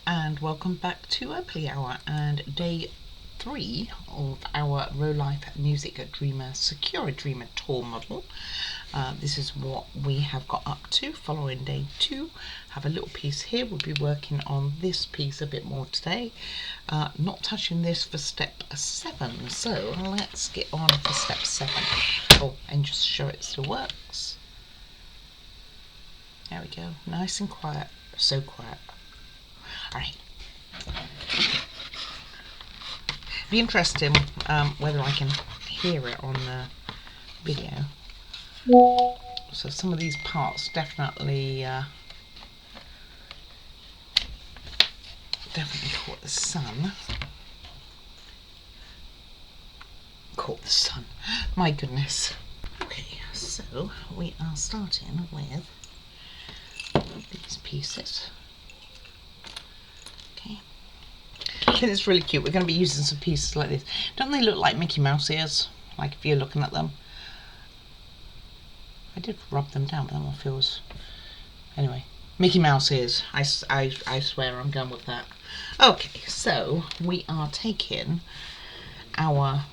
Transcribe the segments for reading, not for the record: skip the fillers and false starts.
and welcome back to Early Hour and day 3 of our Rolife Music Dreamer Sakura Dreamy Tour model. This is what we have got up to following day 2. Have a little piece here. We'll be working on this piece a bit more today. Not touching this for step 7. So let's get on for step 7. Oh, and just show it still works. There we go. Nice and quiet. So quiet. Alright. Be interesting whether I can hear it on the video. So some of these parts definitely caught the sun. Caught the sun. My goodness. Okay, so we are starting with these pieces. Okay. I think it's really cute. We're going to be using some pieces like this. Don't they look like Mickey Mouse ears? Like if you're looking at them. I did rub them down, but that one feels... Anyway, Mickey Mouse ears. I swear I'm going with that. Okay, so we are taking our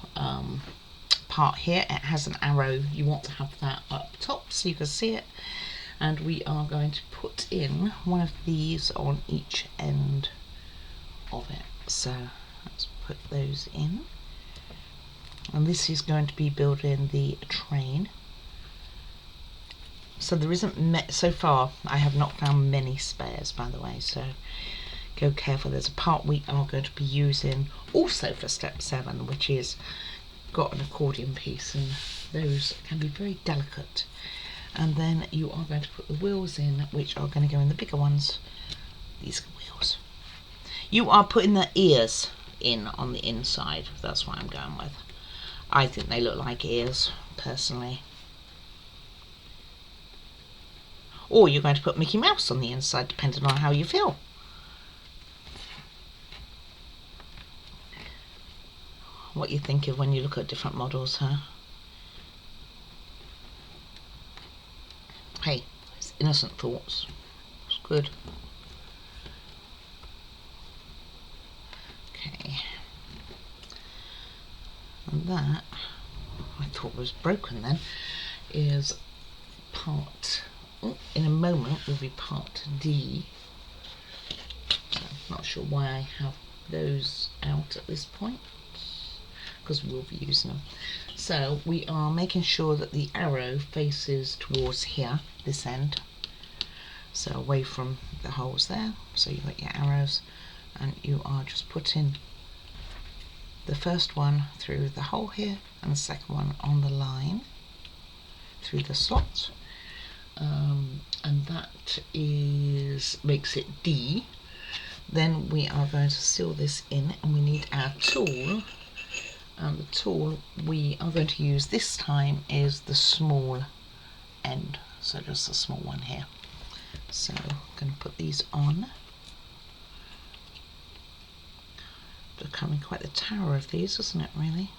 part here. It has an arrow. You want to have that up top so you can see it. And we are going to put in one of these on each end of it. So let's put those in. And this is going to be building the train. So there isn't, so far I have not found many spares, by the way, so go careful. There's a part we are going to be using also for step 7, which is got an accordion piece, and those can be very delicate. And then you are going to put the wheels in, which are going to go in the bigger ones. These are wheels. You are putting the ears in on the inside. That's what I'm going with. I think they look like ears, personally. Or you're going to put Mickey Mouse on the inside, depending on how you feel. What you think of when you look at different models, huh? Hey, it's innocent thoughts. It's good. Okay. And that, I thought was broken then, is part... in a moment will be part D. So I'm not sure why I have those out at this point, because we'll be using them. So we are making sure that the arrow faces towards here, this end, so away from the holes there. So you've got your arrows, and you are just putting the first one through the hole here and the second one on the line through the slot. And that makes it D. Then we are going to seal this in, and we need our tool. And the tool we are going to use this time is the small end, so just a small one here. So I'm going to put these on. Becoming quite the tower of these, isn't it, really?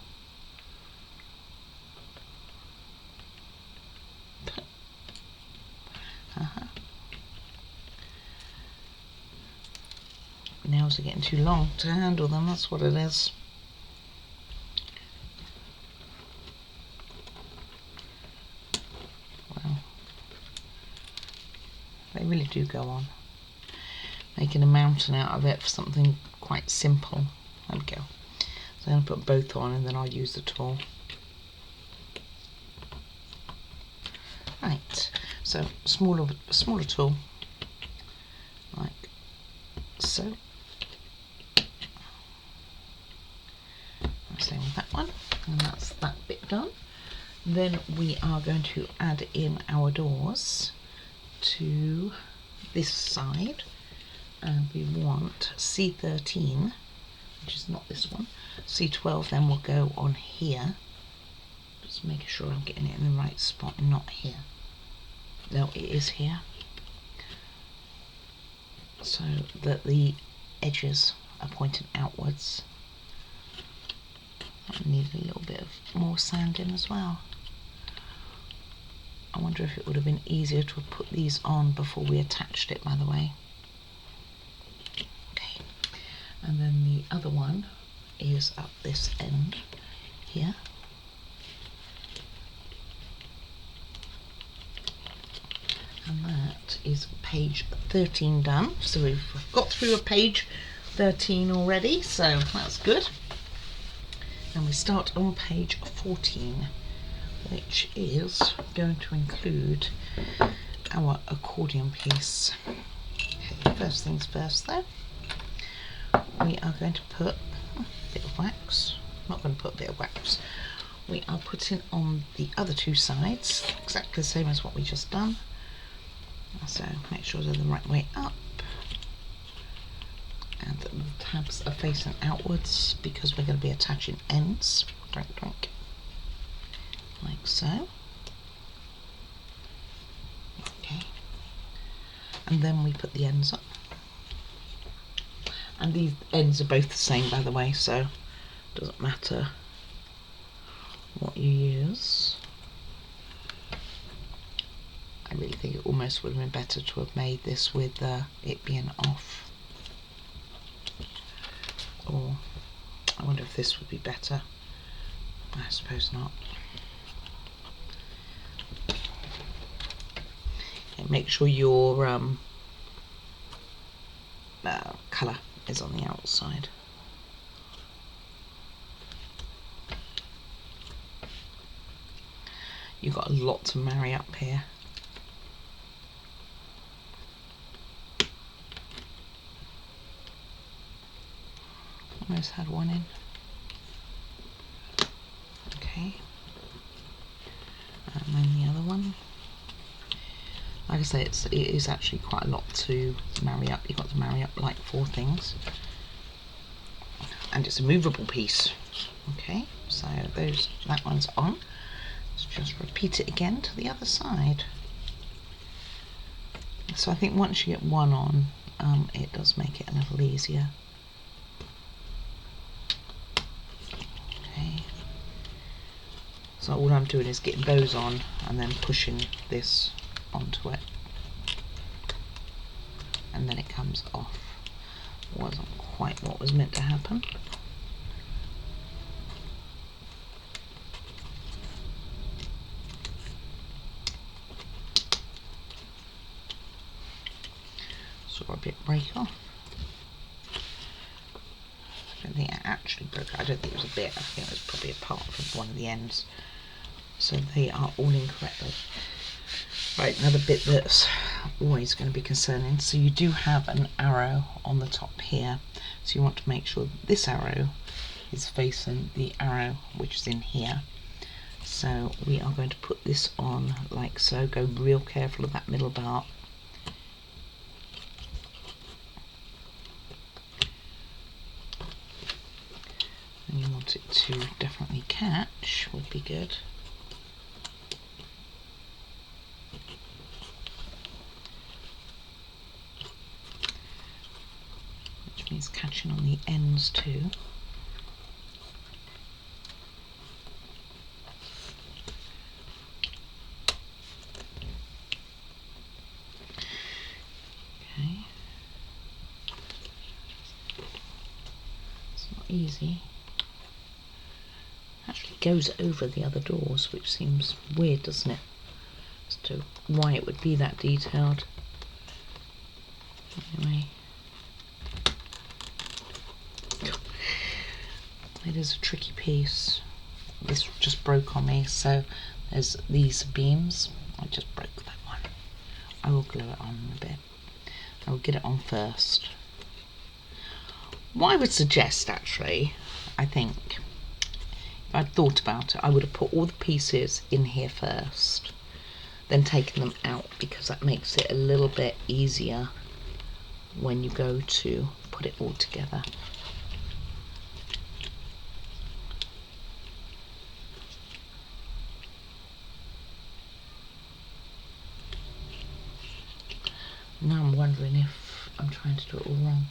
Nails are getting too long to handle them, that's what it is. Well, they really do go on. Making a mountain out of it for something quite simple. There we go. So I'm going to put both on, and then I'll use the tool. Right, so smaller tool, like so. Same with that one, and that's that bit done. Then we are going to add in our doors to this side, and we want C13, which is not this one. C12 then will go on here. Just making sure I'm getting it in the right spot and not here. No, it is here. So that the edges are pointing outwards. I need a little bit of more sanding as well. I wonder if it would have been easier to have put these on before we attached it, by the way. Okay. And then the other one is up this end here. And that is page 13 done. So we've got through a page 13 already, so that's good. And we start on page 14, which is going to include our accordion piece. Okay, first things first though, we are going to put a bit of wax. Not going to put a bit of wax. We are putting on the other two sides, exactly the same as what we just done. So make sure they're the right way up. And the tabs are facing outwards because we're going to be attaching ends. Like so. Okay. And then we put the ends up. And these ends are both the same, by the way, so it doesn't matter what you use. I really think it almost would have been better to have made this with it being off. Or I wonder if this would be better. I suppose not. Okay, make sure your colour is on the outside. You've got a lot to marry up here. Almost had one in. Okay. And then the other one. Like I say, it is actually quite a lot to marry up. You've got to marry up like 4 things. And it's a movable piece. Okay, so that one's on. Let's just repeat it again to the other side. So I think once you get one on, it does make it a little easier. Okay. So all I'm doing is getting those on and then pushing this onto it. And then it comes off. Wasn't quite what was meant to happen. Saw a bit break off. I don't think it actually broke. I don't think it was a bit. I think it was probably a part of one of the ends. So they are all in correctly. Right, another bit that's always going to be concerning. So you do have an arrow on the top here. So you want to make sure that this arrow is facing the arrow which is in here. So we are going to put this on like so. Go real careful of that middle part. And you want it to definitely catch, would be good. Which means catching on the ends too. Okay. It's not easy. Actually goes over the other doors, which seems weird, doesn't it, as to why it would be that detailed. Anyway, it is a tricky piece. This just broke on me, so there's these beams. I just broke that one. I will glue it on in a bit. I will get it on first. What I would suggest, actually, I think, if I'd thought about it, I would have put all the pieces in here first, then taken them out, because that makes it a little bit easier when you go to put it all together. Now I'm wondering if I'm trying to do it all wrong.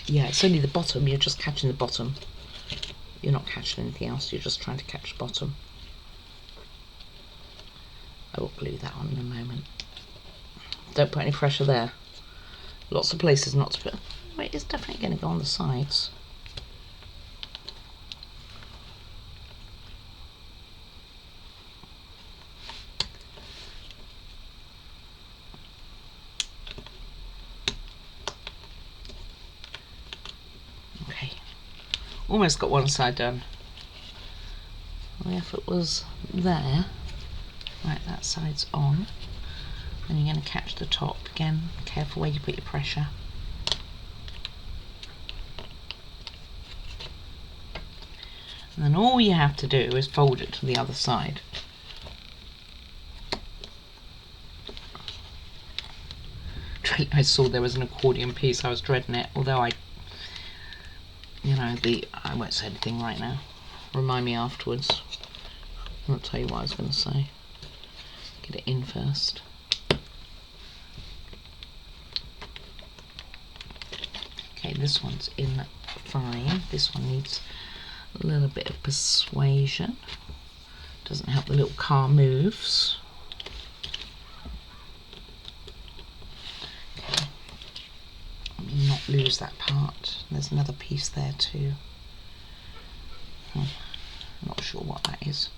Yeah, it's only the bottom. You're just catching the bottom. You're not catching anything else. You're just trying to catch the bottom. I will glue that on in a moment. Don't put any pressure there. Lots of places not to put. Well, it is definitely going to go on the sides. Okay, almost got one side done. Well, if it was there, right, that side's on. Then you're going to catch the top again. Careful where you put your pressure. And then all you have to do is fold it to the other side. I saw there was an accordion piece. I was dreading it, although I won't say anything right now. Remind me afterwards. I'll tell you what I was going to say. Get it in first. Okay, this one's in fine. This one needs a little bit of persuasion. Doesn't help the little car moves. Okay. Let me not lose that part. There's another piece there too. Not sure what that is.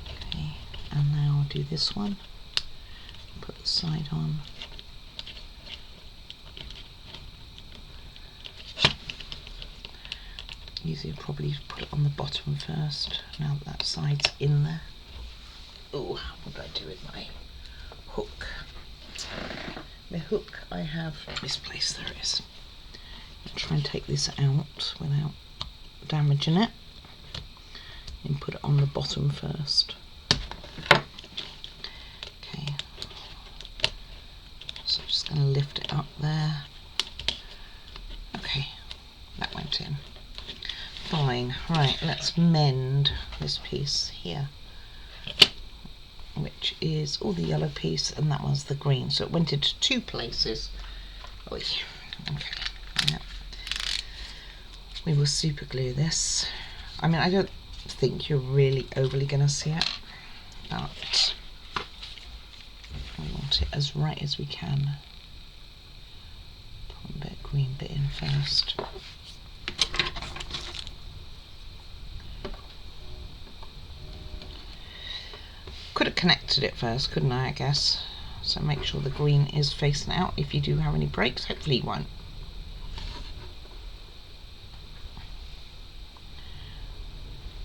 Okay, and now I'll do this one. Put the side on. Easier probably to put it on the bottom first, now that side's in there. Oh, what did I do with my hook? My hook I have misplaced, there it is. I'll try and take this out without damaging it. And put it on the bottom first. Okay. So I'm just going to lift it up there. Okay, that went in. Fine. Right, let's mend this piece here, which is the yellow piece, and that one's the green. So it went into two places. Oy. Okay. Yeah. We will super glue this. I mean, I don't think you're really overly going to see it, but we want it as right as we can. Put a bit of green bit in first. Could have connected it first, couldn't I guess? So make sure the green is facing out if you do have any breaks. Hopefully you won't.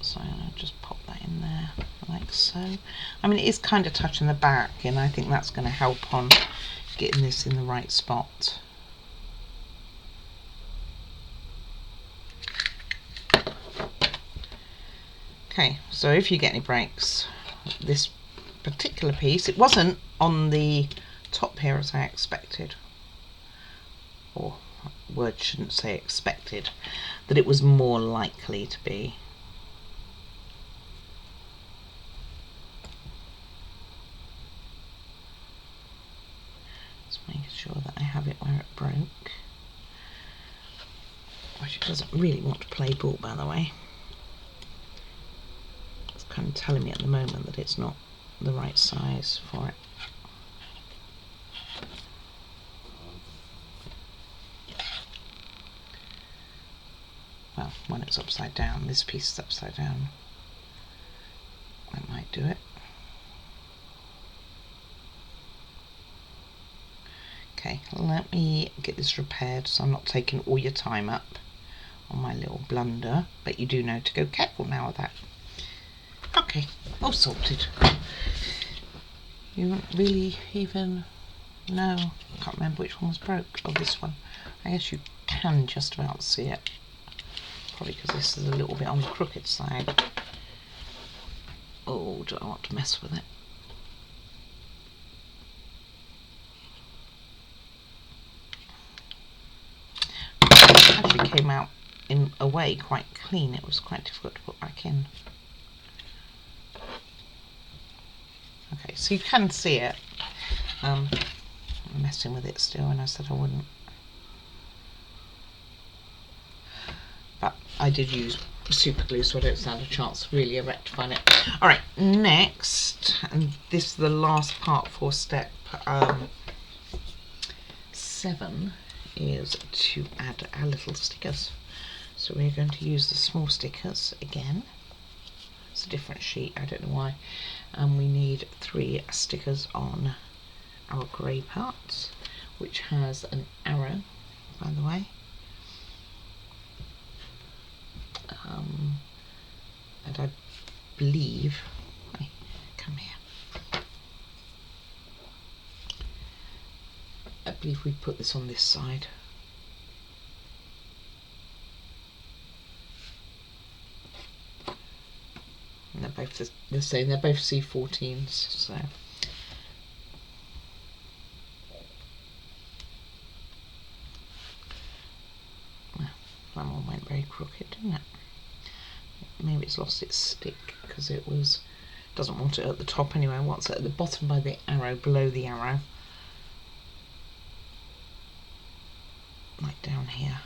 So I'll just pop that in there like so. I mean, it is kind of touching the back, and I think that's going to help on getting this in the right spot. Okay, so if you get any breaks, this particular piece, it wasn't on the top here as I expected, or word shouldn't say expected, that it was more likely to be. Just making sure that I have it where it broke, which it doesn't really want to play ball, by the way. It's kind of telling me at the moment that it's not the right size for it. Well, when it's upside down, this piece is upside down, that might do it. Okay, let me get this repaired so I'm not taking all your time up on my little blunder, but you do know to go careful now with that. Okay, all sorted. You don't really even know. I can't remember which one was broke. Oh, this one. I guess you can just about see it. Probably because this is a little bit on the crooked side. Oh, do I want to mess with it? It actually came out in a way quite clean. It was quite difficult to put back in. Okay, so you can see it. I'm messing with it still, and I said I wouldn't. But I did use super glue, so I don't stand a chance really of rectifying it. Alright, next, and this is the last part for step 7 is to add our little stickers. So we're going to use the small stickers again. It's a different sheet, I don't know why. And we need 3 stickers on our grey parts, which has an arrow, by the way. And I believe, hey, come here. I believe we put this on this side. And they're both the same, they're both C14s, so. Well, that one went very crooked, didn't it? Maybe it's lost its stick because it doesn't want it at the top anyway, it wants it at the bottom by the arrow, below the arrow. Like down here.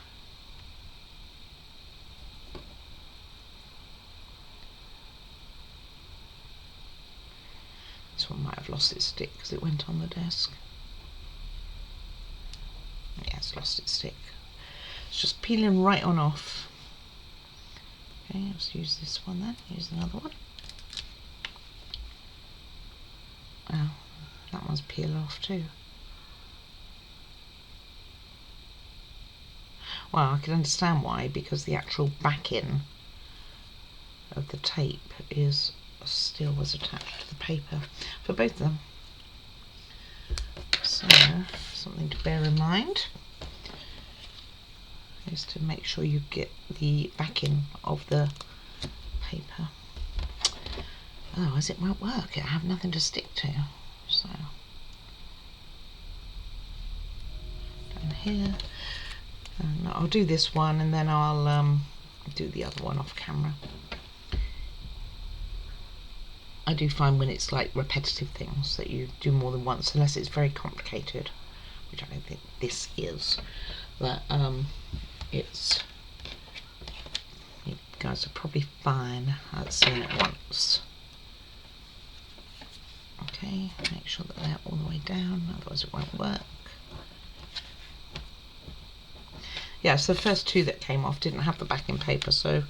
This one might have lost its stick because it went on the desk. Yeah, it's lost its stick. It's just peeling right on off. Okay, let's use this one then, use another one. Oh, that one's peeled off too. Well, I can understand why, because the actual backing of the tape still was attached to the paper for both of them. So, something to bear in mind is to make sure you get the backing of the paper. Otherwise it won't work, it'll have nothing to stick to. So, down here. And I'll do this one and then I'll do the other one off camera. I do find when it's like repetitive things that you do more than once, unless it's very complicated, which I don't think this is, but you guys are probably fine at seeing it once. Okay, make sure that they're all the way down, otherwise it won't work. Yeah, so the first 2 that came off didn't have the backing paper, so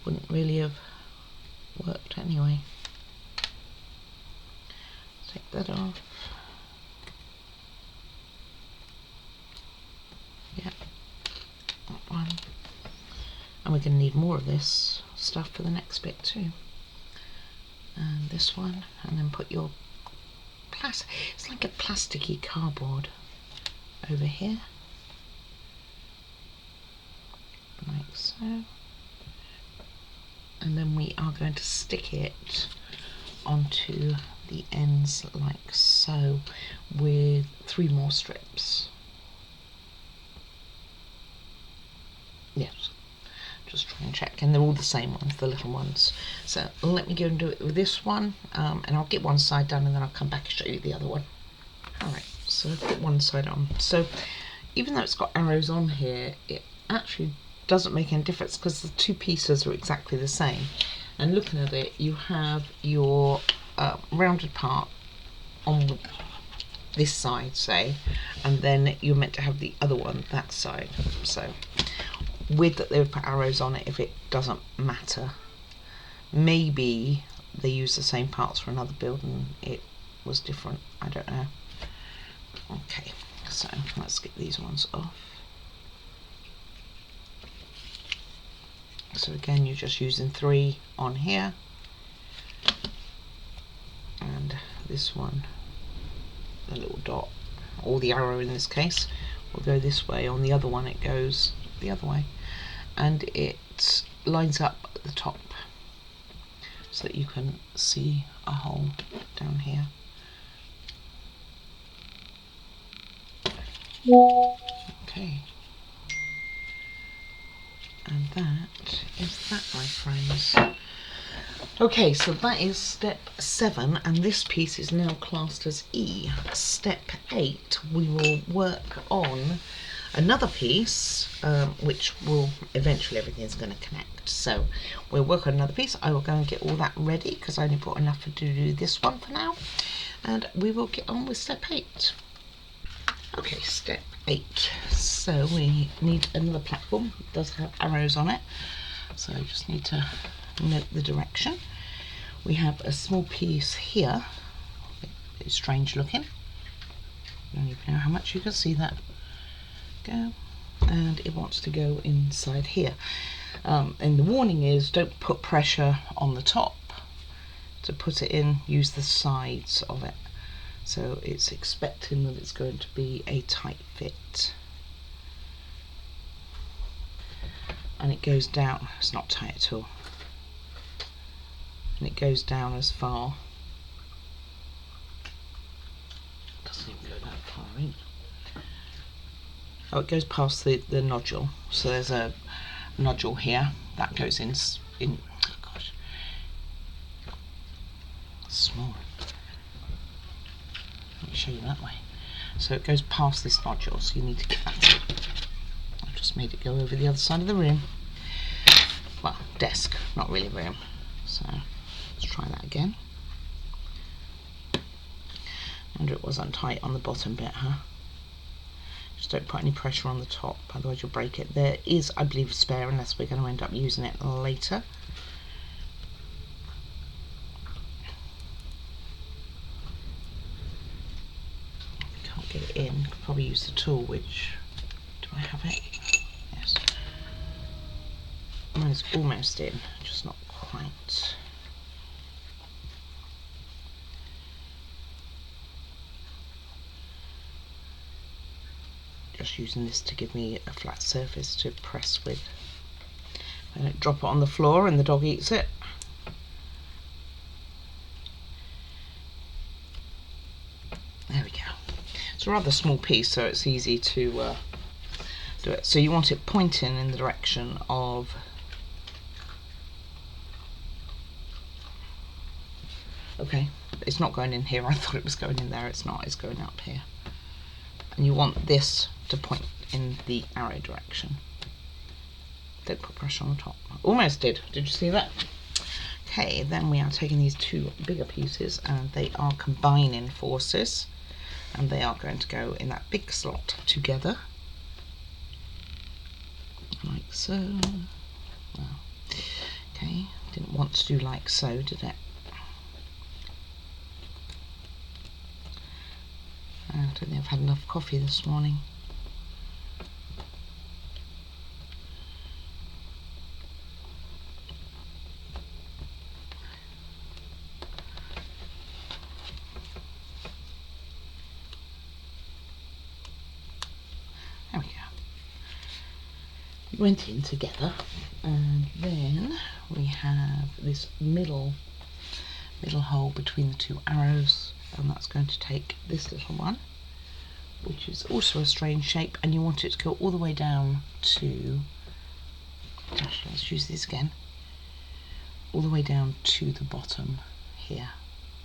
wouldn't really have worked anyway. Take that off. Yeah, that one. And we're going to need more of this stuff for the next bit too. And this one, and then put your it's like a plasticky cardboard over here. Like so. And then we are going to stick it onto the ends like so with 3 more strips. Yes, just try and check, and they're all the same ones, the little ones. So let me go and do it with this one, and I'll get one side done and then I'll come back and show you the other one. Alright, so I've got one side on. So even though it's got arrows on here, it actually doesn't make any difference because the 2 pieces are exactly the same. And looking at it, you have your rounded part on this side, say, and then you're meant to have the other one that side. So weird that they would put arrows on it if it doesn't matter. Maybe they used the same parts for another build and it was different, I don't know. Okay, so let's get these ones off. So again, you're just using 3 on here, and this one, the little dot, or the arrow in this case, will go this way. On the other one it goes the other way, and it lines up at the top so that you can see a hole down here. Okay. And that is that, my friends. Okay, so that is step 7, and this piece is now classed as E. Step 8, we will work on another piece, which will eventually everything's going to connect. So we'll work on another piece. I will go and get all that ready because I only brought enough to do this one for now, and we will get on with step 8. Okay, step 8. So we need another platform. It does have arrows on it, so I just need to note the direction. We have a small piece here. It's strange looking. I don't even know how much you can see that go, and it wants to go inside here. And the warning is, don't put pressure on the top. To put it in, use the sides of it. So it's expecting that it's going to be a tight fit. And it goes down, it's not tight at all. And it goes down as far. Doesn't even go that far in. Oh, it goes past the nodule. So there's a nodule here that goes in. Oh gosh, small. Let me show you that way. So it goes past this nodule, so you need to get that in. I've just made it go over the other side of the room. Well, desk, not really room. So let's try that again. I wonder it was untight on the bottom bit, huh? Just don't put any pressure on the top, otherwise you'll break it. There is, I believe, a spare, unless we're going to end up using it later. Can't get it in. Could probably use the tool, which, do I have it? Yes. Mine's almost in, just not quite. Just using this to give me a flat surface to press with. I don't drop it on the floor and the dog eats it. There we go. It's a rather small piece, so it's easy to do it. So you want it pointing in the direction of okay, it's not going in here. I thought it was going in there. It's not, it's going up here. And you want this to point in the arrow direction. Don't put pressure on the top. Almost did. Did you see that? Okay, then we are taking these two bigger pieces and they are combining forces, and they are going to go in that big slot together. Like so. Well, okay, didn't want to do like so, did it? I don't think I've had enough coffee this morning. There we go. We went in together, and then we have this middle hole between the two arrows, and that's going to take this little one, which is also a strange shape, and you want it to go all the way down to, gosh, let's use this again, all the way down to the bottom here,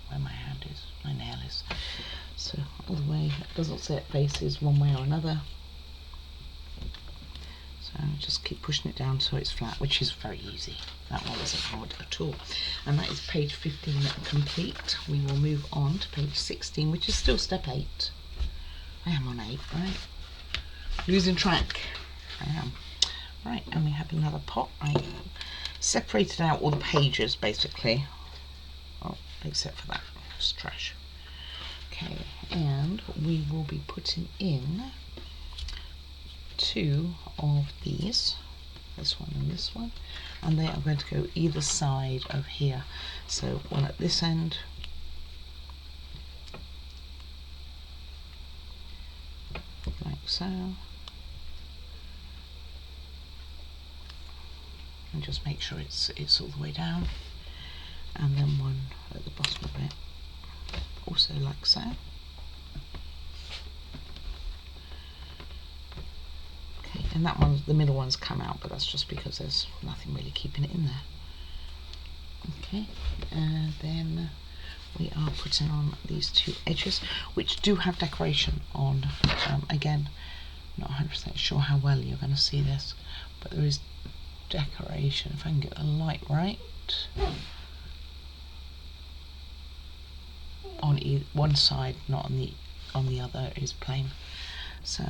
where my hand is, my nail is. So all the way, it doesn't say it faces one way or another. So just keep pushing it down so it's flat, which is very easy. That one isn't hard at all. And that is page 15 complete. We will move on to page 16, which is still step 8. I am on 8, right? Losing track. I am. Right, and we have another pot. I separated out all the pages, basically. Oh, except for that. It's trash. Okay, and we will be putting in 2 of these, this one and this one, and they are going to go either side of here. So one at this end, like so, and just make sure it's all the way down, and then one at the bottom of it, also like so. And that one, the middle one's come out, but that's just because there's nothing really keeping it in there. Okay, and then we are putting on these 2 edges, which do have decoration on. Again, not 100% sure how well you're going to see this, but there is decoration. If I can get the light right. On one side, not on the other, is plain. So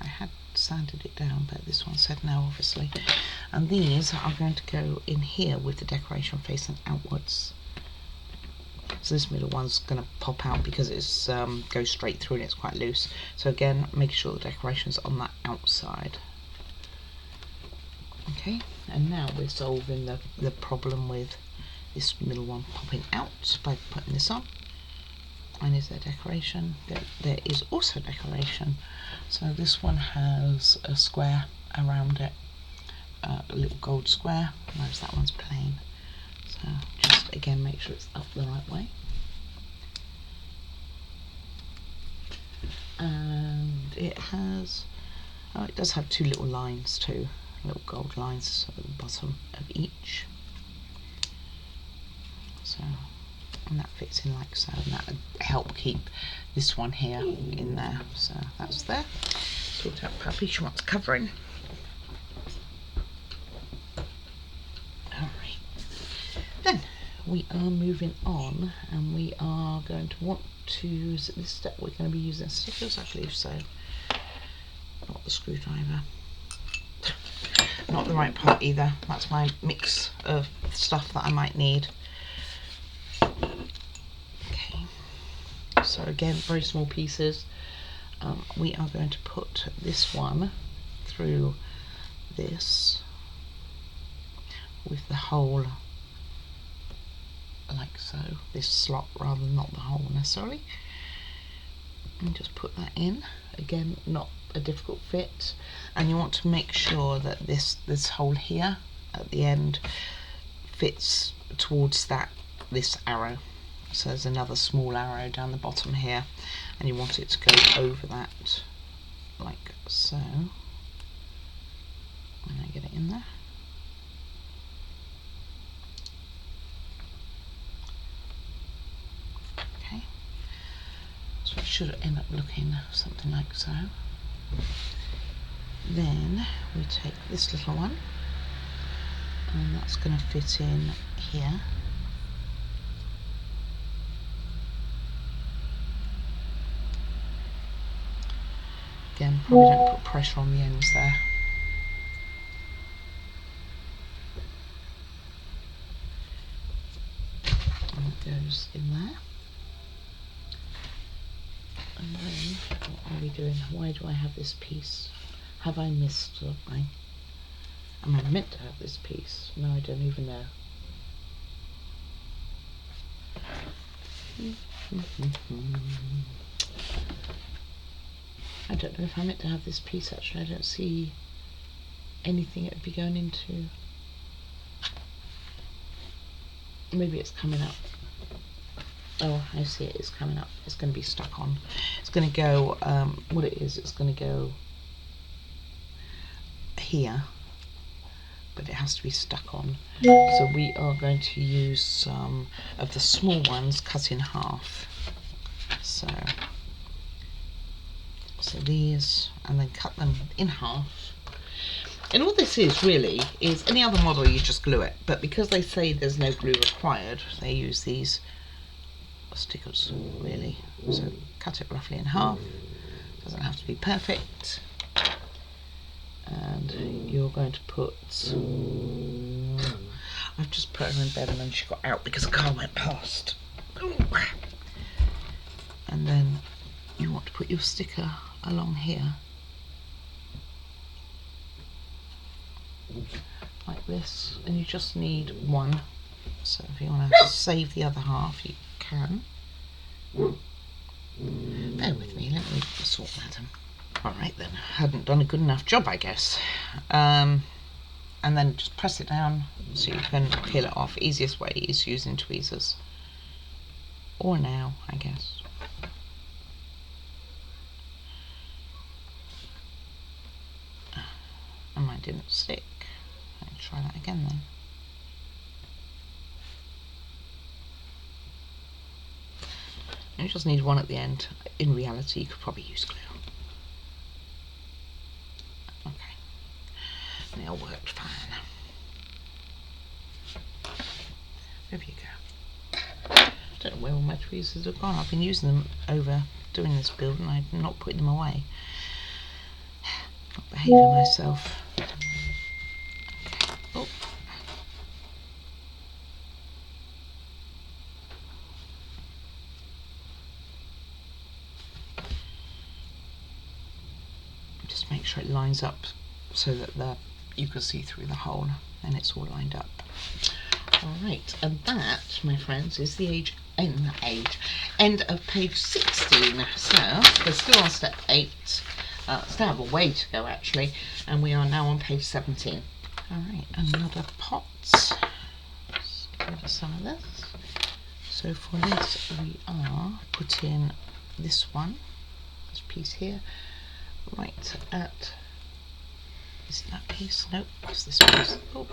I had sanded it down, but this one said no, obviously. And these are going to go in here with the decoration facing outwards. So this middle one's going to pop out because it's goes straight through and it's quite loose. So again, making sure the decoration's on that outside. Okay, and now we're solving the problem with this middle one popping out by putting this on. And is there decoration? There is also decoration. So this one has a square around it, a little gold square, whereas that one's plain. So just again make sure it's up the right way. And it has, oh, it does have two little lines too, little gold lines at the bottom of each. So, and that fits in like so, and that would help keep this one here in there. So that's there. Sort out Puppy, she wants covering. Alright. Then we are moving on, and we are going to want to use this step. We're going to be using stickers, I believe so. Not the screwdriver. Not the right part either. That's my mix of stuff that I might need. Okay. So again, very small pieces. We are going to put this one through this with the hole like so, this slot rather than not the hole necessarily, and just put that in. Again, not a difficult fit, and you want to make sure that this hole here at the end fits towards this arrow. So there's another small arrow down the bottom here, and you want it to go over that like so. When I get it in there. Okay. So it should end up looking something like so. Then we take this little one, and that's going to fit in here. Again, probably don't put pressure on the ends there. And it goes in there. And then, what are we doing? Why do I have this piece? Have I missed something? Am I meant to have this piece? No, I don't even know. I don't know if I'm meant to have this piece actually. I don't see anything it would be going into. Maybe it's coming up. Oh, I see it is coming up. It's going to be stuck on. It's going to go, what it is, it's going to go here, but it has to be stuck on. So we are going to use some of the small ones cut in half. So these, and then cut them in half. And all this is really is any other model, you just glue it, but because they say there's no glue required, they use these stickers really. So cut it roughly in half, doesn't have to be perfect. And you're going to put, I've just put her in bed and then she got out because a car went past. And then you want to put your sticker along here like this, and you just need one. So if you want to save the other half, you can. Bear with me, let me sort that out. Alright then, hadn't done a good enough job, I guess. And then just press it down so you can peel it off. Easiest way is using tweezers, or now, I guess. And mine didn't stick. Let's try that again then. You just need one at the end. In reality, you could probably use glue. Okay, they all worked fine. There you go. I don't know where all my tweezers have gone. I've been using them over doing this build and I'm not putting them away. Not behaving myself. Oh. Just make sure it lines up so that you can see through the hole and it's all lined up. Alright, and that, my friends, is the end of page 16. So we're still on step 8. Still have a way to go actually, and we are now on page 17. Alright, another pot. Let's get rid of some of this. So for this we are putting this piece here, right at, is it that piece? Nope, it's this piece. Oh,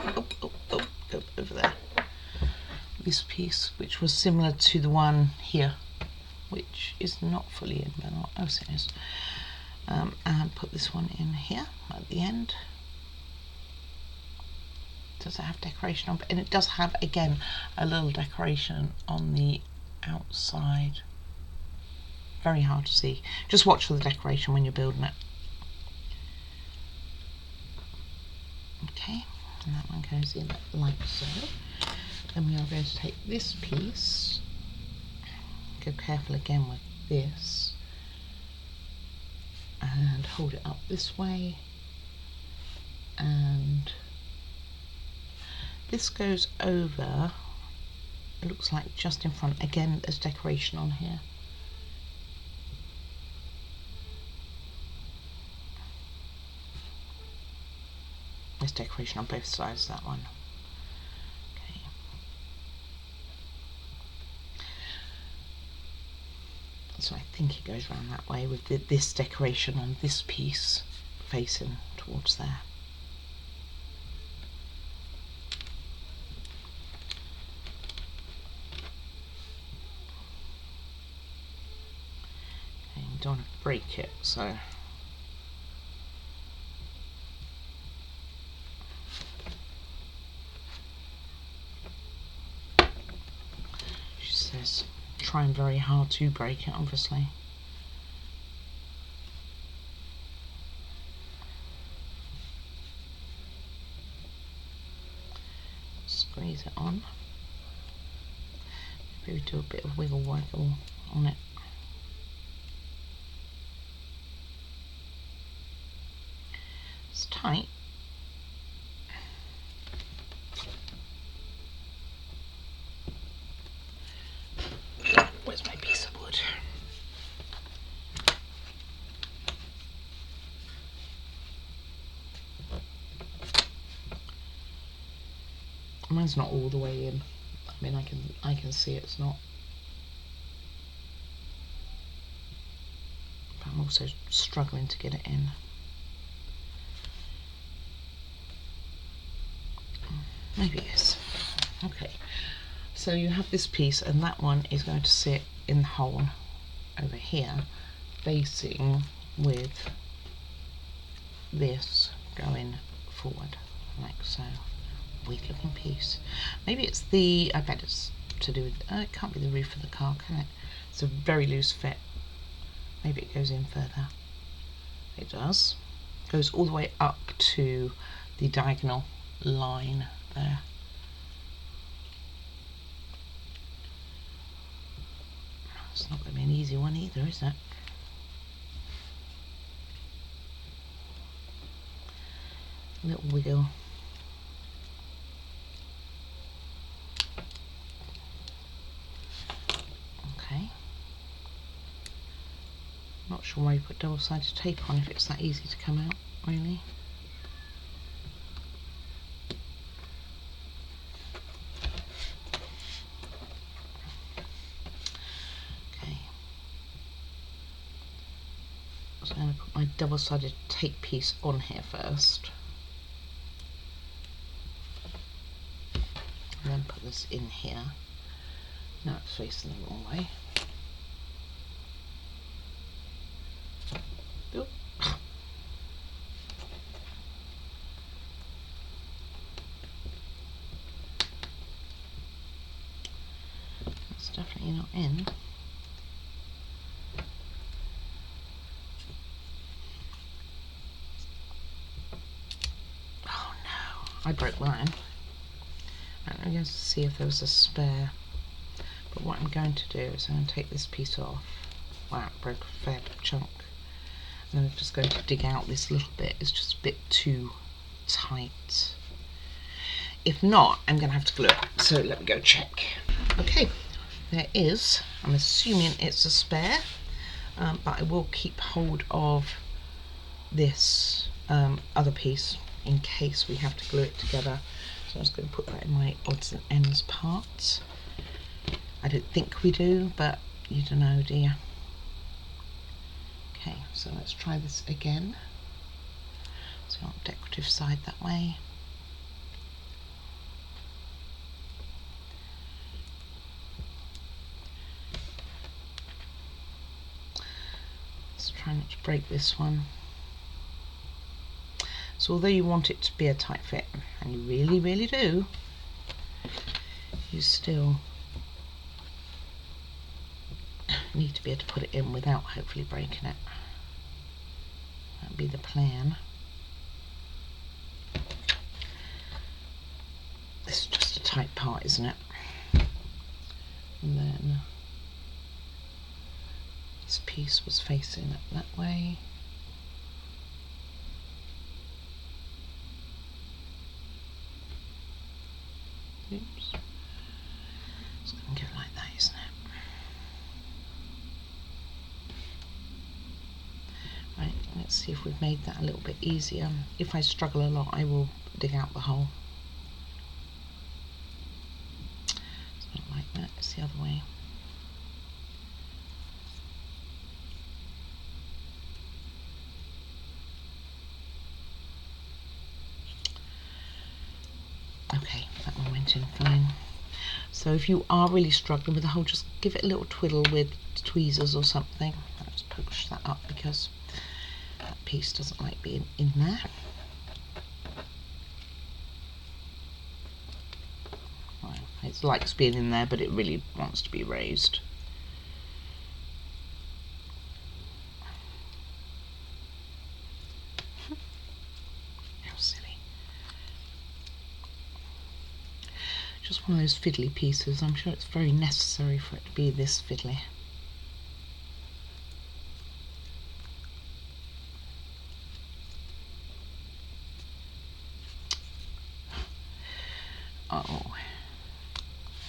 go over there. This piece, which was similar to the one here, which is not fully in, but not, oh, it is. And put this one in here at the end. Does it have decoration on? And it does have, again, a little decoration on the outside. Very hard to see. Just watch for the decoration when you're building it. Okay, and that one goes in like so. Then we are going to take this piece, go careful again with this, and hold it up this way, and this goes over, it looks like just in front. Again, there's decoration on here. There's decoration on both sides of that one. Okay. So I think it goes around that way with this decoration on this piece facing towards there. Okay, you don't want to break it, so she says trying very hard to break it, obviously. Squeeze it on. Maybe do a bit of wiggle waggle on it. It's tight. Where's my piece of wood? Mine's not all the way in. I mean, I can see it's not. But I'm also struggling to get it in. Maybe it is. Okay. So you have this piece, and that one is going to sit in the hole over here, facing with this going forward, like so. Weird looking piece. Maybe it's the, I bet it's to do with, it can't be the roof of the car, can it? It's a very loose fit. Maybe it goes in further. It does. Goes all the way up to the diagonal line there. It's not going to be an easy one either, is it? A little wiggle. Okay. Not sure why you put double-sided tape on if it's that easy to come out, really. Okay. So I'm going to put my double-sided tape piece on here first. And then put this in here. Now it's facing the wrong way. Oop. That's definitely not in. I broke mine. I'm going to see if there was a spare. But what I'm going to do is I'm going to take this piece off. Wow, it broke a fair chunk. And I'm just going to dig out this little bit. It's just a bit too tight. If not, I'm going to have to glue it. So let me go check. Okay, there is. I'm assuming it's a spare, but I will keep hold of this other piece in case we have to glue it together. So I'm just going to put that in my odds and ends parts. I don't think we do, but you don't know, do you? Okay, so let's try this again. So on the decorative side that way. Let's try not to break this one. So although you want it to be a tight fit, and you really, really do, you still need to be able to put it in without hopefully breaking it. That'd be the plan. This is just a tight part, isn't it? And then this piece was facing it that way. Oops. It's going to go like that, isn't it? Right, let's see if we've made that a little bit easier. If I struggle a lot, I will dig out the hole. It's not like that, it's the other way. Okay, that one went in fine. So if you are really struggling with the hole, just give it a little twiddle with tweezers or something. I'll just push that up because that piece doesn't like being in there. Well, it likes being in there, but it really wants to be raised. How silly. Just one of those fiddly pieces. I'm sure it's very necessary for it to be this fiddly. Oh,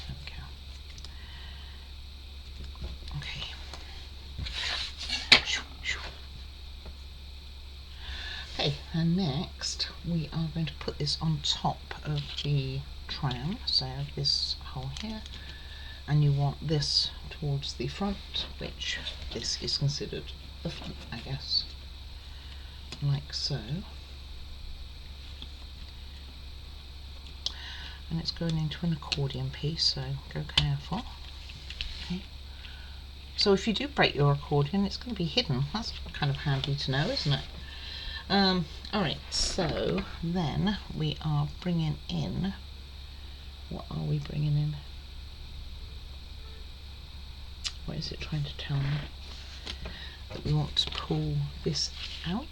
there we go. Okay. Okay, and next we are going to put this on top of the tram, so this hole here, and you want this towards the front, which this is considered the front, I guess, like so. And it's going into an accordion piece, so go careful. Okay. So if you do break your accordion, it's going to be hidden. That's kind of handy to know, isn't it? Alright, so then we are bringing in, what are we bringing in? What is it trying to tell me? That we want to pull this out.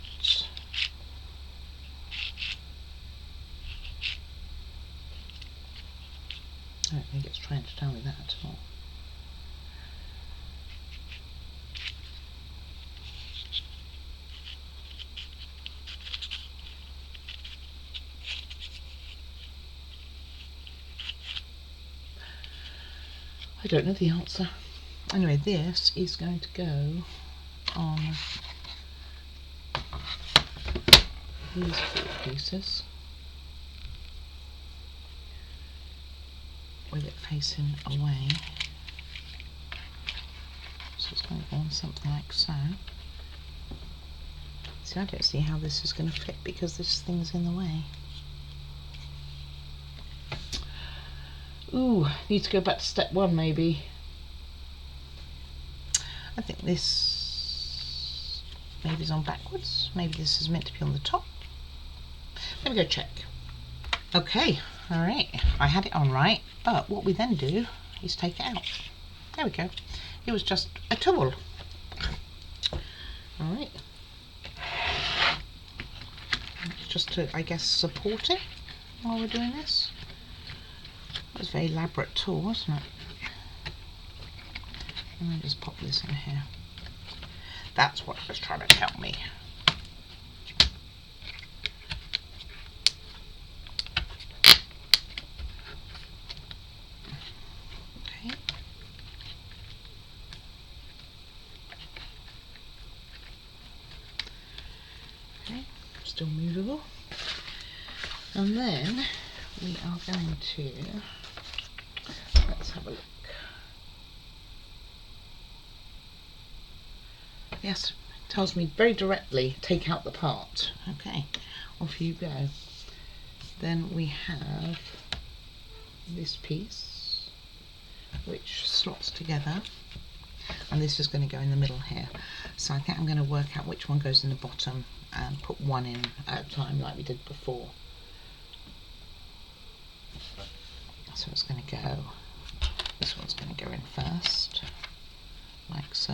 I don't think it's trying to tell me that at all. I don't know the answer. Anyway, this is going to go on these four pieces with it facing away. So it's going to go on something like so. See, I don't see how this is going to fit because this thing's in the way. Ooh, need to go back to step one maybe. I think this maybe is on backwards. Maybe this is meant to be on the top. Let me go check. Okay, alright, I had it on right, but what we then do is take it out. There we go. It was just a tool. Alright. Just to, I guess, support it. while we're doing this. That was a very elaborate tool, wasn't it? And then just pop this in here. That's what it was trying to tell me. Okay. Okay, still movable. And then we are going to, let's have a look. Yes, it tells me very directly, take out the part. Okay, off you go. Then we have this piece, which slots together, and this is going to go in the middle here. So I think I'm going to work out which one goes in the bottom and put one in at a time like we did before. So it's going to go, this one's going to go in first, like so.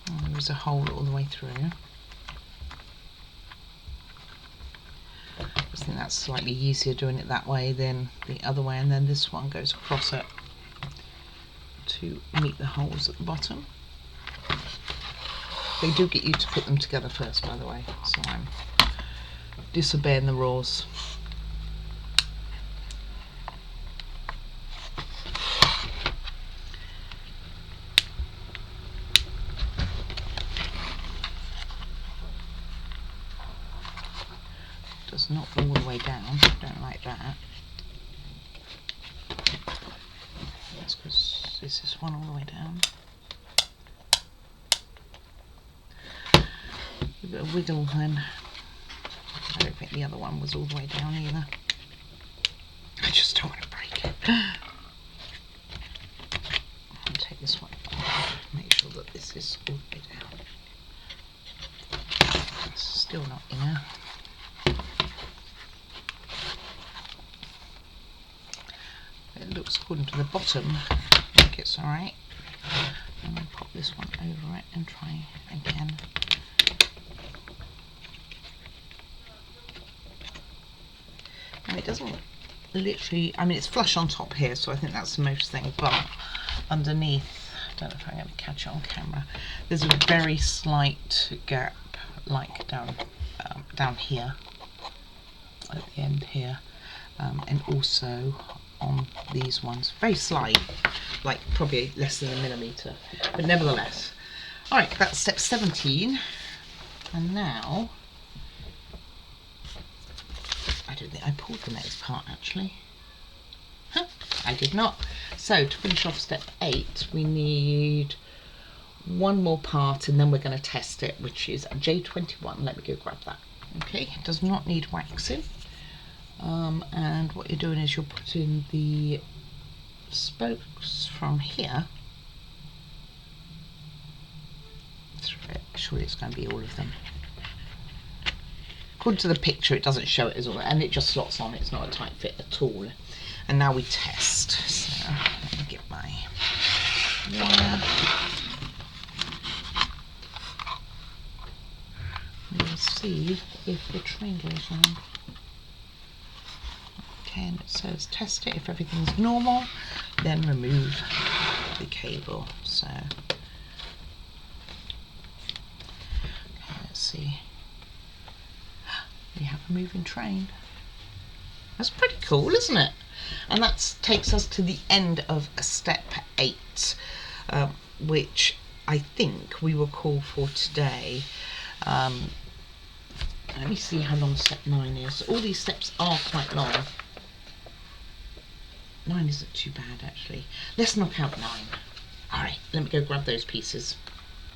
And there's a hole all the way through. I just think that's slightly easier doing it that way than the other way, and then this one goes across it to meet the holes at the bottom. They do get you to put them together first, by the way, so I'm disobeying the rules. Does not all the way down, don't like that. That's because this is one all the way down. A bit of wiggle then. I don't think the other one was all the way down either. I just don't want to break it. I'll take this one off, make sure that this is all the way down. It's still not inner. It looks, according to the bottom, I think it's alright. And I'll pop this one over it and try again. It doesn't literally, I mean it's flush on top here, so I think that's the most thing, but underneath, I don't know if I'm going to catch it on camera, there's a very slight gap, like down here, at the end here, and also on these ones, very slight, like probably less than a millimetre, but nevertheless. Alright, that's step 17, and now, I don't think I pulled the next part actually. Huh, I did not. So to finish off step 8, we need one more part and then we're going to test it, which is J21. Let me go grab that. Okay, it does not need waxing. And what you're doing is you're putting the spokes from here through it. Surely it's going to be all of them. According to the picture, it doesn't show it as all, and it just slots on. It's not a tight fit at all. And now we test. So let me get my wire. We'll see if the train goes on. Okay, and it says test it. If everything's normal, then remove the cable. So okay, let's see. We have a moving train. That's pretty cool, isn't it? And that takes us to the end of step 8, which I think we will call for today. Let me see how long step 9 is. All these steps are quite long. 9 isn't too bad actually. Let's knock out 9. Alright, let me go grab those pieces.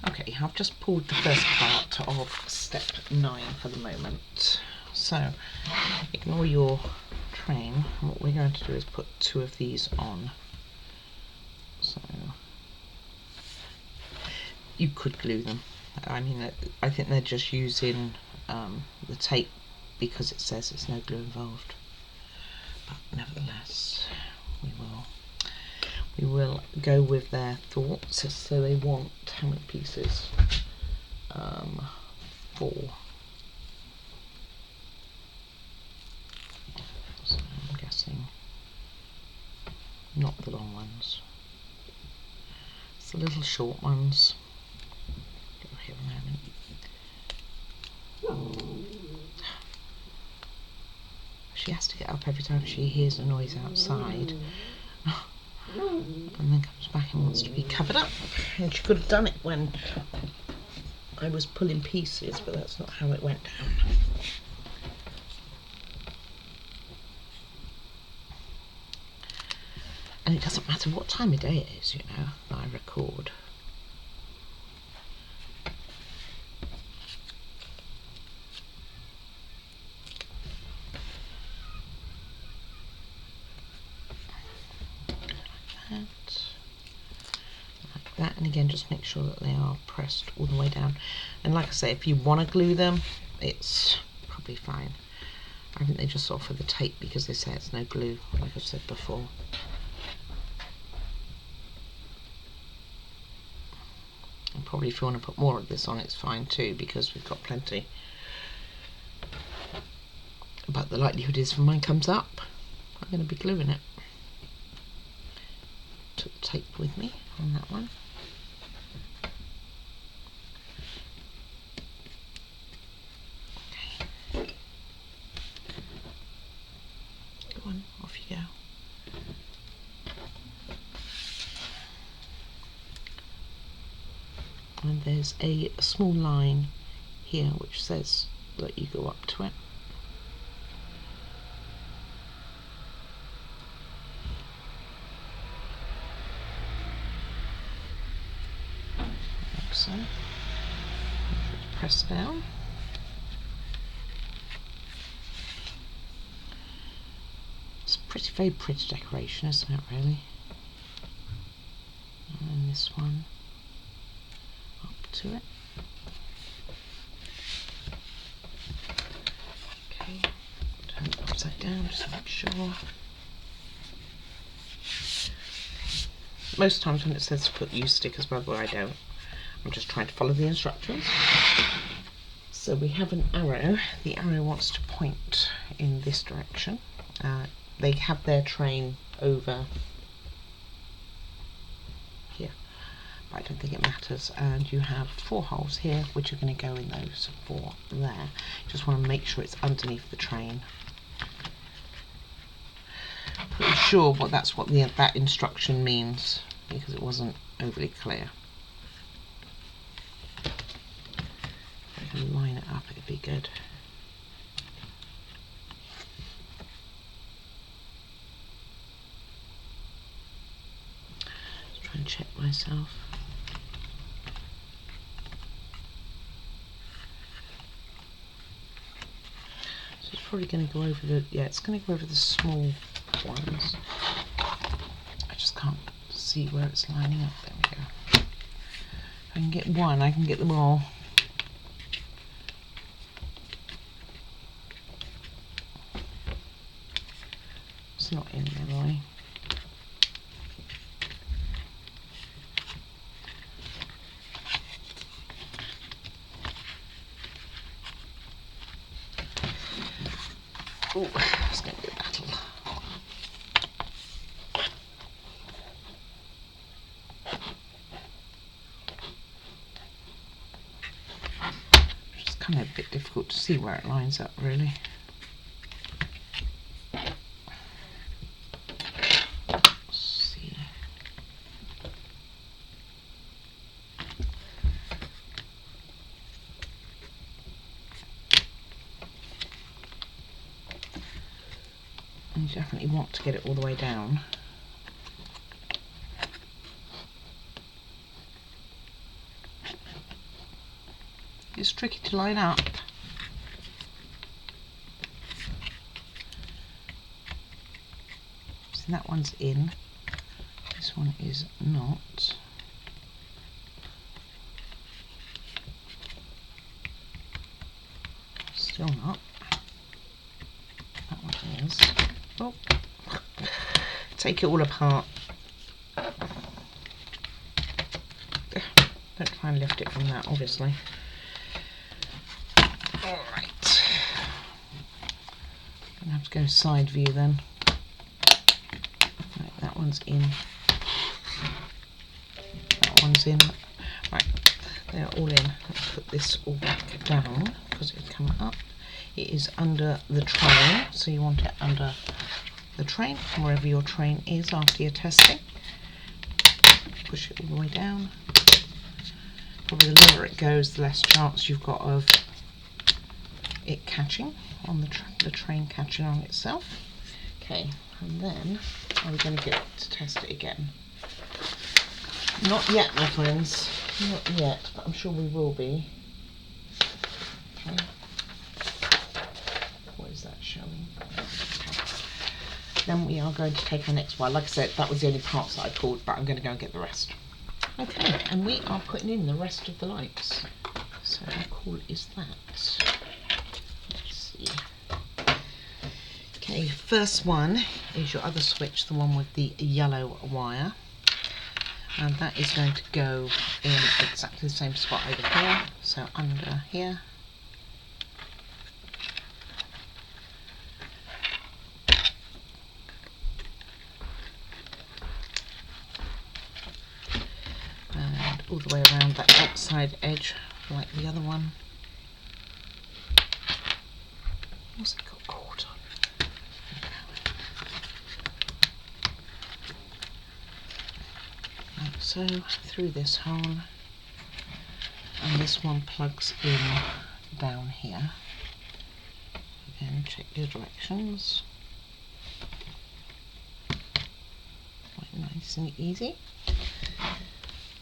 Okay, I've just pulled the first part of step 9 for the moment. So, ignore your train. What we're going to do is put 2 of these on. So, you could glue them. I mean, I think they're just using the tape because it says there's no glue involved. But nevertheless, we will go with their thoughts. So they want how many pieces? 4. So I'm guessing not the long ones. It's the little short ones. Go here a moment. She has to get up every time she hears a noise outside. And then comes back and wants to be covered up. And she could have done it when I was pulling pieces, but that's not how it went down. And it doesn't matter what time of day it is, you know, that I record. Like that, and again just make sure that they are pressed all the way down. And like I say, if you want to glue them, it's probably fine. I think they just offer the tape because they say it's no glue, like I've said before. And probably if you want to put more of this on, it's fine too, because we've got plenty. But the likelihood is when mine comes up, I'm going to be gluing it. Took the tape with me on that one. Okay. Go on, off you go. And there's a small line here which says that you go up to it. Like so. Press down. It's a very pretty decoration, isn't it, really? And this one up to it. Okay, turn it upside down just to make sure. Most times when it says to put use stickers, by the way, I don't. I'm just trying to follow the instructions. So we have an arrow. The arrow wants to point in this direction. They have their train over here, but I don't think it matters. And you have 4 holes here, which are going to go in those 4 there. Just want to make sure it's underneath the train. Pretty sure that's what that instruction means, because it wasn't overly clear. If I can line it up, it'd be good. Let's try and check myself. So it's probably going to go over the, yeah, it's going to go over the small ones. I just can't see where it's lining up. There we go. If I can get one, I can get them all. It's not in there, Roy. Oh, it's going to be a battle. It's kind of a bit difficult to see where it lines up, really. You definitely want to get it all the way down. It's tricky to line up. So that one's in. This one is not. Still not. That one is. Oh. Take it all apart. Don't try and lift it from that, obviously. go side view then. Right, that one's in. That one's in. Right, they're all in. Let's put this all back down because it's come up. It is under the train, so you want it under the train, wherever your train is after your testing. Push it all the way down. Probably the lower it goes, the less chance you've got of it catching on the train catching on itself. Okay, and then are we going to get to test it again? Not yet, my friends. Not yet, but I'm sure we will be. Okay. What is that showing? Then we are going to take our next one. Like I said, that was the only parts that I pulled, but I'm going to go and get the rest. Okay, and we are putting in the rest of the lights. So how cool is that? Let's see. Okay, first one is your other switch, the one with the yellow wire. And that is going to go in exactly the same spot over here. So under here. And all the way around that outside edge, like the other one. What's it got caught on? Like so, through this hole. And this one plugs in down here. Again, check your directions. Quite nice and easy.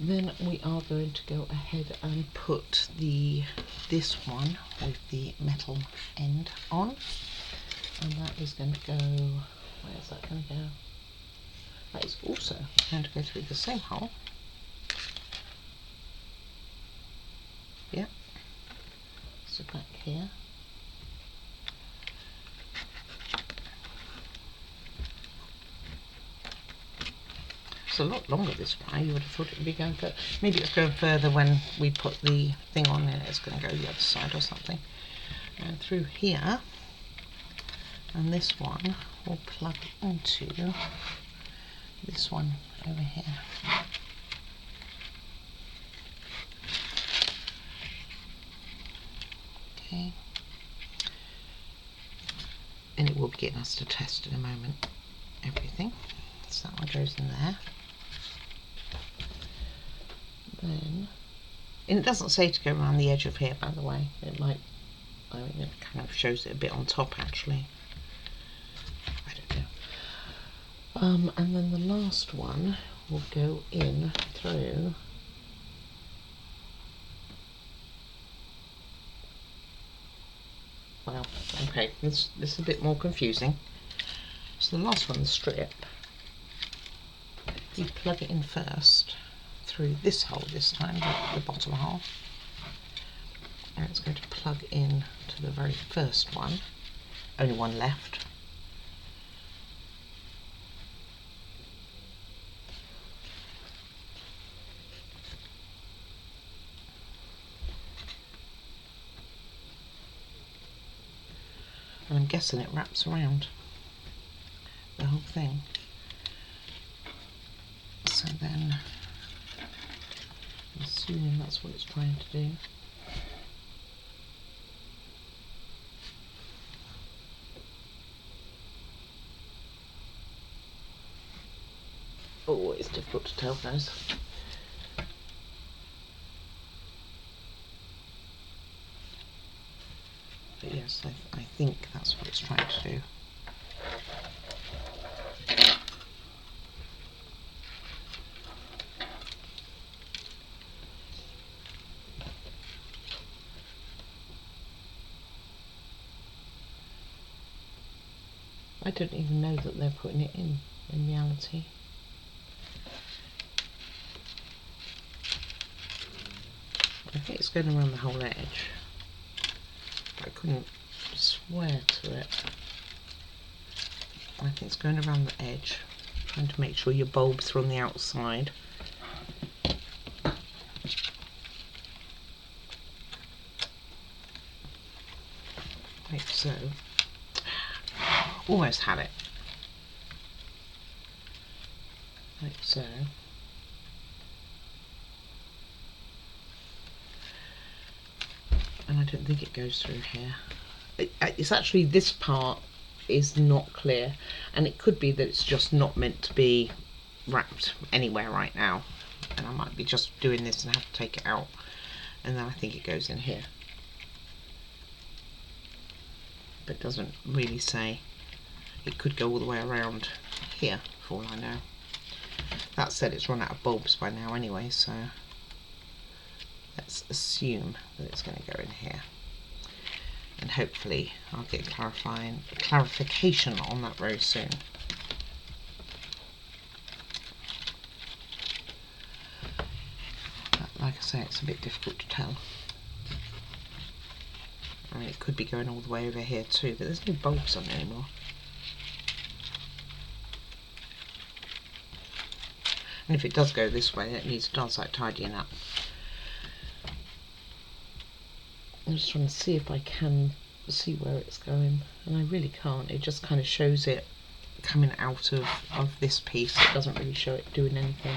Then we are going to go ahead and put this one with the metal end on, and that is going to go, where is that going to go? That is also going to go through the same hole. Yep. So back here. A lot longer this way. You would have thought it would be going further. Maybe it's going further when we put the thing on and it's going to go the other side or something. And through here, and this one will plug into this one over here. Okay. And it will be getting us to test in a moment everything. So that one goes in there. Then, and it doesn't say to go around the edge of here, by the way. It might, I mean, it kind of shows it a bit on top actually. I don't know. And then the last one will go in through well, okay, this is a bit more confusing. So the last one, the strip, you plug it in first through this hole this time, the bottom hole, and it's going to plug in to the very first one, only one left. And I'm guessing it wraps around the whole thing. So then, I'm assuming that's what it's trying to do. Oh, it's difficult to tell, guys. But yes, I think that's what it's trying to do. I don't even know that they're putting it in reality. I think it's going around the whole edge. I couldn't swear to it. I think it's going around the edge, trying to make sure your bulbs are on the outside. Like so. almost had it. Like so. And I don't think it goes through here. It's actually, this part is not clear, and it could be that it's just not meant to be wrapped anywhere right now, and I might be just doing this and have to take it out, and then I think it goes in here, but it doesn't really say. It could go all the way around here for all I know. That said, it's run out of bulbs by now anyway, so let's assume that it's going to go in here, and hopefully I'll get clarification on that very soon. But like I say, it's a bit difficult to tell. I mean, it could be going all the way over here too, but there's no bulbs on it anymore. And if it does go this way, it needs to start tidying up. I'm just trying to see if I can see where it's going, and I really can't. It just kind of shows it coming out of this piece. It doesn't really show it doing anything.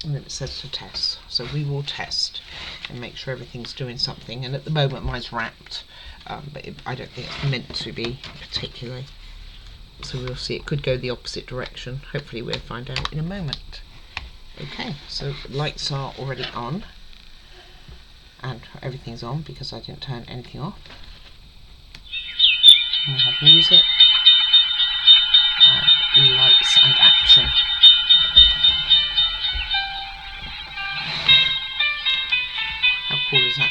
And then it says to test, so we will test and make sure everything's doing something. And at the moment mine's wrapped, but I don't think it's meant to be particularly. So we'll see. It could go the opposite direction. Hopefully we'll find out in a moment. Okay, so lights are already on, and everything's on because I didn't turn anything off. And we have music, and lights and action. How cool is that?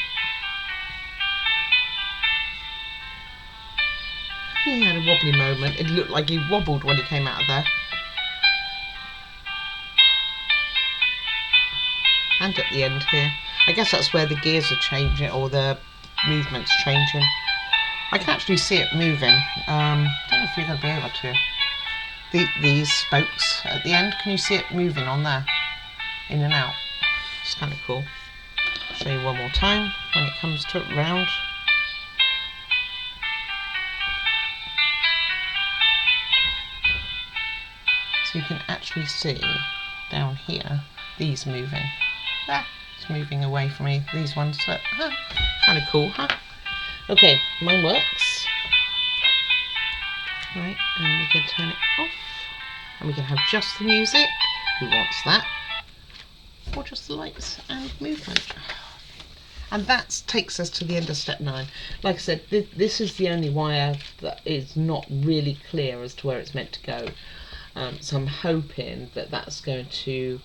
He had a wobbly moment. It looked like he wobbled when he came out of there. And at the end here. I guess that's where the gears are changing, or the movement's changing. I can actually see it moving. Don't know if you're going to be able to. These spokes at the end, can you see it moving on there? In and out. It's kind of cool. I'll show you one more time when it comes to it round. So you can actually see down here these moving. It's moving away from me, these ones. So, kind of cool, huh? Okay, mine works. Right, and we can turn it off. And we can have just the music. Who wants that? Or just the lights and movement. And that takes us to the end of step 9. Like I said, this is the only wire that is not really clear as to where it's meant to go. So I'm hoping that that's going to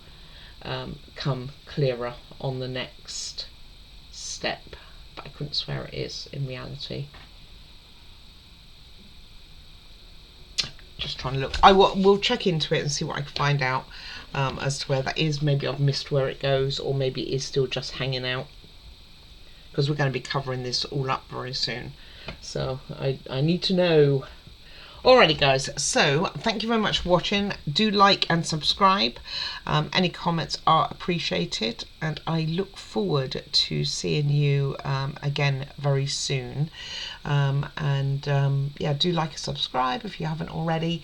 come clearer on the next step, but I couldn't swear it is in reality. Just trying to look. We'll check into it and see what I can find out as to where that is. Maybe I've missed where it goes, or maybe it is still just hanging out, because we're going to be covering this all up very soon. So I need to know. Alrighty guys, so thank you very much for watching. Do like and subscribe. Any comments are appreciated, and I look forward to seeing you again very soon. Yeah, do like and subscribe if you haven't already,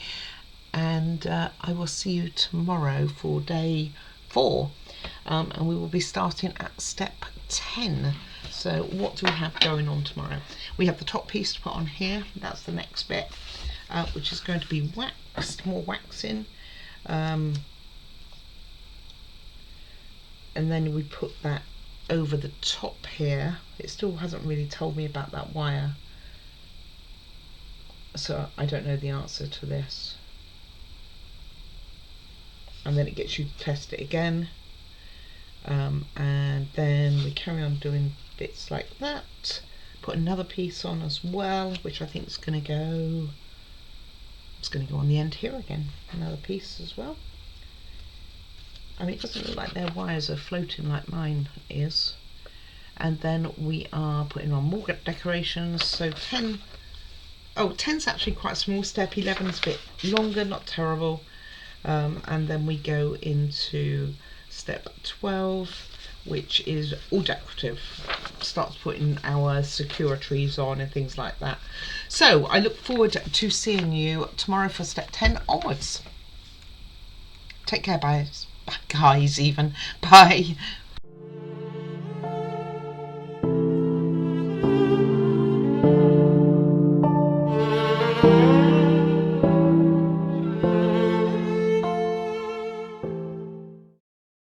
and I will see you tomorrow for day 4, and we will be starting at step 10. So what do we have going on tomorrow? We have the top piece to put on here. That's the next bit. Which is going to be waxed, more waxing, and then we put that over the top here. It still hasn't really told me about that wire, so I don't know the answer to this. And then it gets you to test it again, and then we carry on doing bits like that. Put another piece on as well, which I think is going to go. It's going to go on the end here again, another piece as well. I mean, it doesn't look like their wires are floating like mine is. And then we are putting on more decorations. So 10, oh, 10's actually quite a small step, 11's a bit longer, not terrible. And then we go into step 12, which is all decorative. starts putting our Sakura trees on and things like that. So I look forward to seeing you tomorrow for step 10 onwards. Take care, guys. Bye, guys, even. Bye.